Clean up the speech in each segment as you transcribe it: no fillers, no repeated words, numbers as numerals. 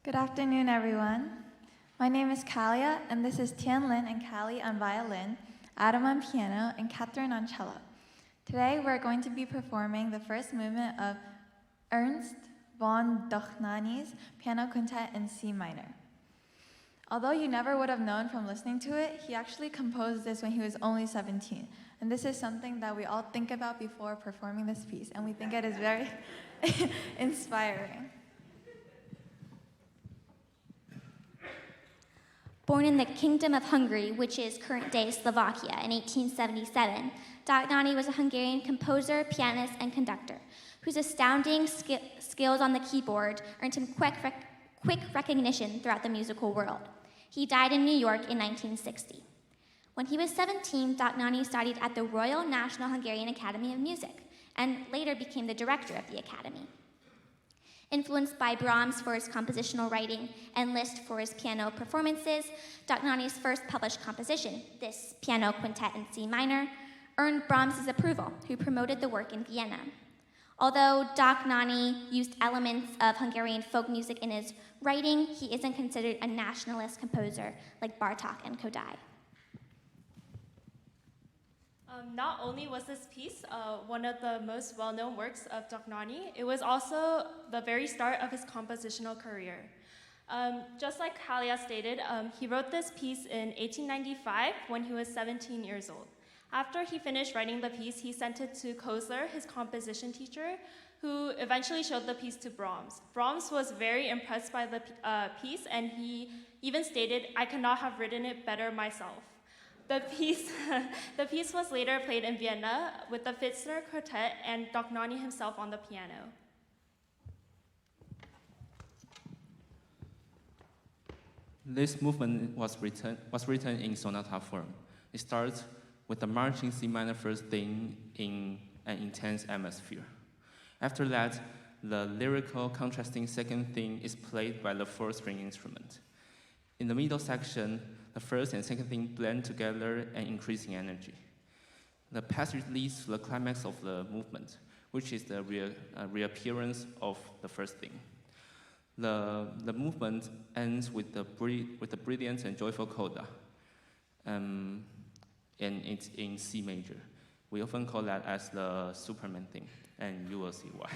Good afternoon, everyone. My name is Callia, and this is Tien-Lin and Callie on violin, Adam on piano, and Catherine on cello. Today, we're going to be performing the first movement of Ernst von Dohnányi's Piano Quintet in C minor. Although you never would have known from listening to it, he actually composed this when he was only 17. And this is something that we all think about before performing this piece, and we think it is very inspiring. Born in the Kingdom of Hungary, which is current-day Slovakia, in 1877, Dohnányi was a Hungarian composer, pianist, and conductor, whose astounding skills on the keyboard earned him quick recognition throughout the musical world. He died in New York in 1960. When he was 17, Dohnányi studied at the Royal National Hungarian Academy of Music, and later became the director of the academy. Influenced by Brahms for his compositional writing and Liszt for his piano performances, Dohnányi's first published composition, this piano quintet in C minor, earned Brahms' approval, who promoted the work in Vienna. Although Dohnányi used elements of Hungarian folk music in his writing, he isn't considered a nationalist composer like Bartók and Kodály. Not only was this piece one of the most well-known works of Dohnányi, it was also the very start of his compositional career. Just like Callia stated, he wrote this piece in 1895 when he was 17 years old. After he finished writing the piece, he sent it to Kosler, his composition teacher, who eventually showed the piece to Brahms. Brahms was very impressed by the piece, and he even stated, "I could not have written it better myself." The piece was later played in Vienna with the Pfitzner Quartet and Dohnányi himself on the piano. This movement was written in sonata form. It starts with the marching C minor first theme in an intense atmosphere. After that, the lyrical contrasting second theme is played by the four-string instrument. In the middle section, the first and second theme blend together and increase in energy. The passage leads to the climax of the movement, which is the reappearance of the first theme. The movement ends with the brilliant and joyful coda, and it's in C major. We often call that as the Superman theme, and you will see why.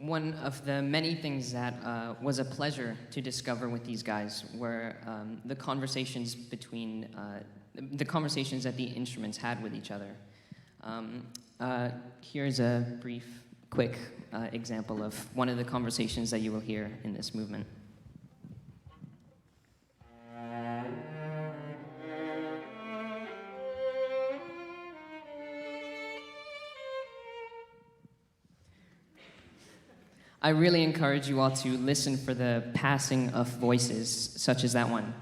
One of the many things that was a pleasure to discover with these guys were the conversations that the instruments had with each other. Here's a brief, quick example of one of the conversations that you will hear in this movement. I really encourage you all to listen for the passing of voices, such as that one,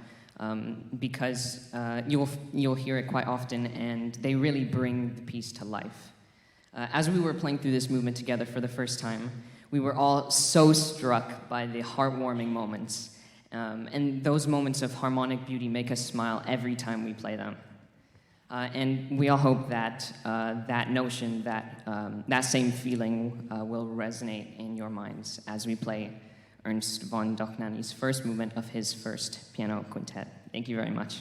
because you'll hear it quite often, and they really bring the piece to life. As we were playing through this movement together for the first time, we were all so struck by the heartwarming moments, and those moments of harmonic beauty make us smile every time we play them. And we all hope that that notion, that same feeling will resonate in your minds as we play Ernst von Dohnányi's first movement of his first piano quintet. Thank you very much.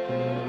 Thank you.